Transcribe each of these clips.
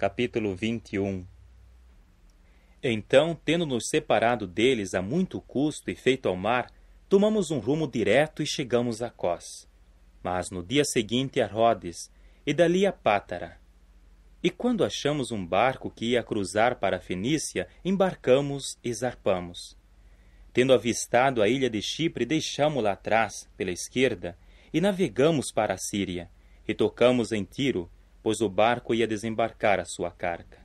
Capítulo 21. Então, tendo-nos separado deles a muito custo e feito ao mar, tomamos um rumo direto e chegamos a Cós. Mas no dia seguinte a Rhodes, e dali a Pátara. E quando achamos um barco que ia cruzar para a Fenícia, embarcamos e zarpamos. Tendo avistado a ilha de Chipre, deixamo-la atrás, pela esquerda, e navegamos para a Síria, e tocamos em Tiro, pois o barco ia desembarcar a sua carga.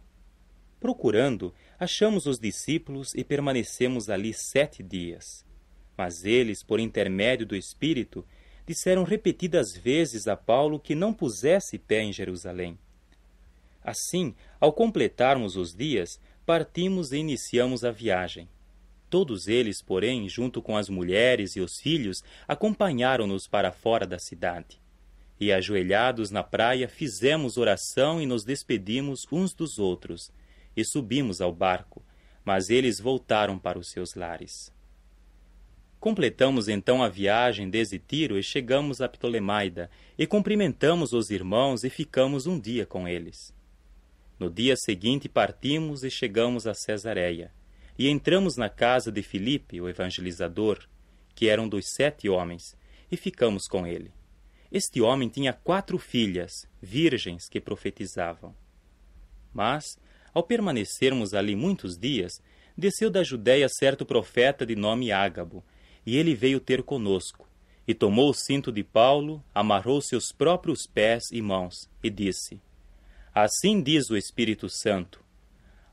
Procurando, achamos os discípulos e permanecemos ali 7 dias. Mas eles, por intermédio do Espírito, disseram repetidas vezes a Paulo que não pusesse pé em Jerusalém. Assim, ao completarmos os dias, partimos e iniciamos a viagem. Todos eles, porém, junto com as mulheres e os filhos, acompanharam-nos para fora da cidade. E, ajoelhados na praia, fizemos oração e nos despedimos uns dos outros, e subimos ao barco, mas eles voltaram para os seus lares. Completamos então a viagem desde Tiro e chegamos a Ptolemaida, e cumprimentamos os irmãos e ficamos um dia com eles. No dia seguinte partimos e chegamos a Cesareia, e entramos na casa de Filipe, o evangelizador, que era um dos 7 homens, e ficamos com ele. Este homem tinha 4 filhas, virgens, que profetizavam. Mas, ao permanecermos ali muitos dias, desceu da Judéia certo profeta de nome Ágabo, e ele veio ter conosco, e tomou o cinto de Paulo, amarrou seus próprios pés e mãos, e disse: Assim diz o Espírito Santo: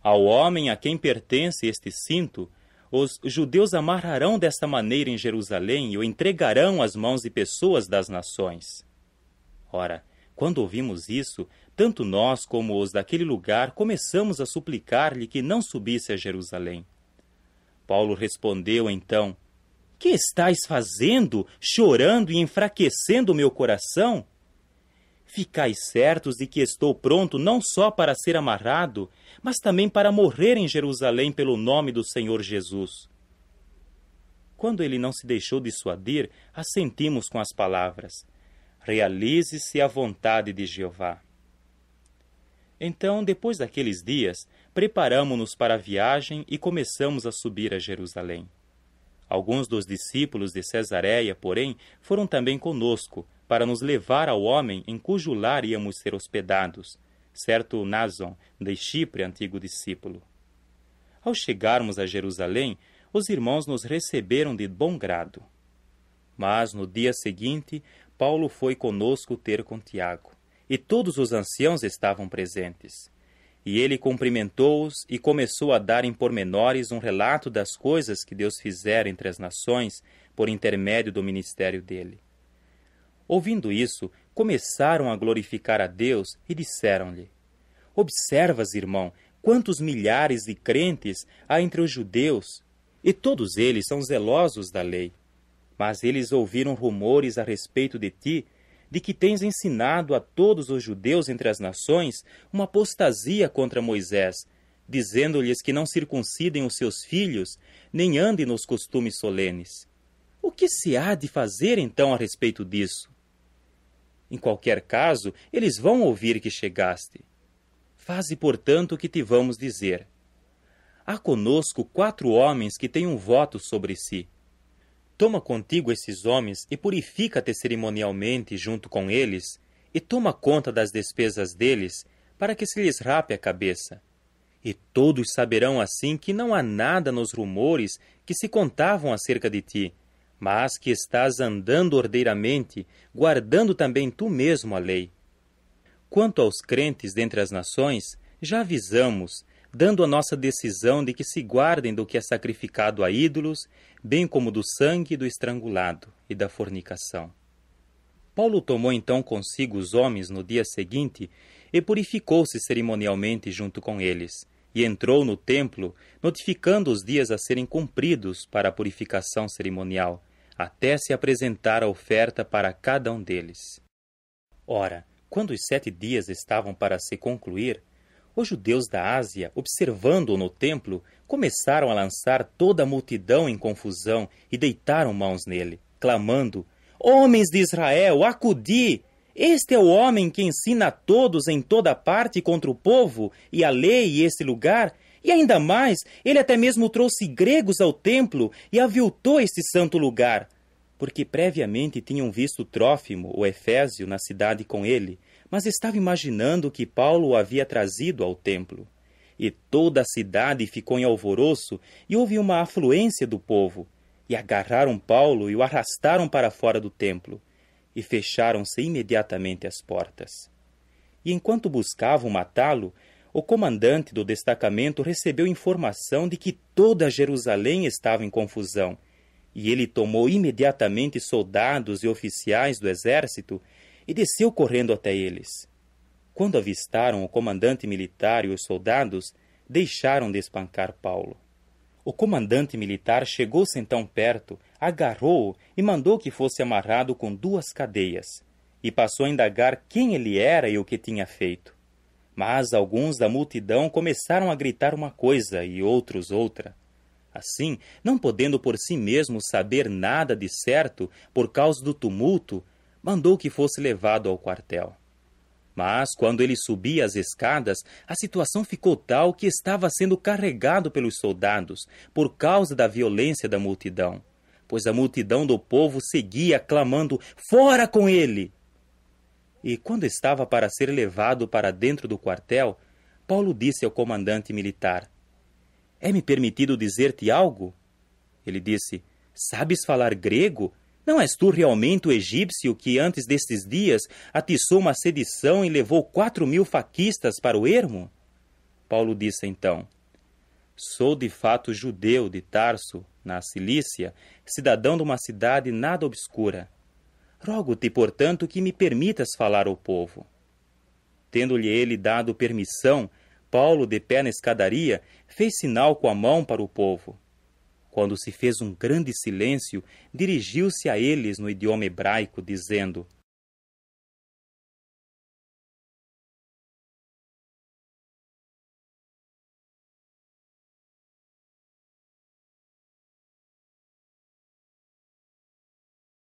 ao homem a quem pertence este cinto, os judeus amarrarão desta maneira em Jerusalém e o entregarão às mãos de pessoas das nações. Ora, quando ouvimos isso, tanto nós como os daquele lugar começamos a suplicar-lhe que não subisse a Jerusalém. Paulo respondeu então: Que estáis fazendo, chorando e enfraquecendo o meu coração? Ficais certos de que estou pronto não só para ser amarrado, mas também para morrer em Jerusalém pelo nome do Senhor Jesus. Quando ele não se deixou dissuadir, assentimos com as palavras: Realize-se a vontade de Jeová. Então, depois daqueles dias, preparamo-nos para a viagem e começamos a subir a Jerusalém. Alguns dos discípulos de Cesareia, porém, foram também conosco, para nos levar ao homem em cujo lar íamos ser hospedados, certo Nason, de Chipre, antigo discípulo. Ao chegarmos a Jerusalém, os irmãos nos receberam de bom grado. Mas, no dia seguinte, Paulo foi conosco ter com Tiago, e todos os anciãos estavam presentes. E ele cumprimentou-os e começou a dar em pormenores um relato das coisas que Deus fizera entre as nações por intermédio do ministério dele. Ouvindo isso, começaram a glorificar a Deus e disseram-lhe: Observas, irmão, quantos milhares de crentes há entre os judeus, e todos eles são zelosos da lei. Mas eles ouviram rumores a respeito de ti, de que tens ensinado a todos os judeus entre as nações uma apostasia contra Moisés, dizendo-lhes que não circuncidem os seus filhos, nem andem nos costumes solenes. O que se há de fazer então a respeito disso? Em qualquer caso, eles vão ouvir que chegaste. Faze, portanto, o que te vamos dizer. Há conosco 4 homens que têm um voto sobre si. Toma contigo esses homens e purifica-te cerimonialmente junto com eles, e toma conta das despesas deles, para que se lhes rape a cabeça. E todos saberão assim que não há nada nos rumores que se contavam acerca de ti, mas que estás andando ordeiramente, guardando também tu mesmo a lei. Quanto aos crentes dentre as nações, já avisamos, dando a nossa decisão de que se guardem do que é sacrificado a ídolos, bem como do sangue do estrangulado e da fornicação. Paulo tomou então consigo os homens no dia seguinte e purificou-se cerimonialmente junto com eles, e entrou no templo, notificando os dias a serem cumpridos para a purificação cerimonial, até se apresentar a oferta para cada um deles. Ora, quando os 7 dias estavam para se concluir, os judeus da Ásia, observando-o no templo, começaram a lançar toda a multidão em confusão e deitaram mãos nele, clamando: Homens de Israel, acudi! Este é o homem que ensina a todos em toda parte contra o povo e a lei e este lugar, e ainda mais, ele até mesmo trouxe gregos ao templo e aviltou este santo lugar, porque previamente tinham visto Trófimo, o Efésio, na cidade com ele, mas estava imaginando que Paulo o havia trazido ao templo. E toda a cidade ficou em alvoroço e houve uma afluência do povo, e agarraram Paulo e o arrastaram para fora do templo, e fecharam-se imediatamente as portas. E enquanto buscavam matá-lo, o comandante do destacamento recebeu informação de que toda Jerusalém estava em confusão, e ele tomou imediatamente soldados e oficiais do exército e desceu correndo até eles. Quando avistaram o comandante militar e os soldados, deixaram de espancar Paulo. O comandante militar chegou-se então perto, agarrou-o e mandou que fosse amarrado com 2 cadeias, e passou a indagar quem ele era e o que tinha feito. Mas alguns da multidão começaram a gritar uma coisa e outros outra. Assim, não podendo por si mesmo saber nada de certo por causa do tumulto, mandou que fosse levado ao quartel. Mas, quando ele subia as escadas, a situação ficou tal que estava sendo carregado pelos soldados, por causa da violência da multidão, pois a multidão do povo seguia clamando: "Fora com ele!" E quando estava para ser levado para dentro do quartel, Paulo disse ao comandante militar: "É-me permitido dizer-te algo?" Ele disse: "Sabes falar grego? Não és tu realmente o egípcio que antes destes dias atiçou uma sedição e levou 4.000 faquistas para o ermo?" Paulo disse então: "Sou de fato judeu de Tarso, na Cilícia, cidadão de uma cidade nada obscura. Rogo-te, portanto, que me permitas falar ao povo." Tendo-lhe ele dado permissão, Paulo, de pé na escadaria, fez sinal com a mão para o povo. Quando se fez um grande silêncio, dirigiu-se a eles no idioma hebraico, dizendo: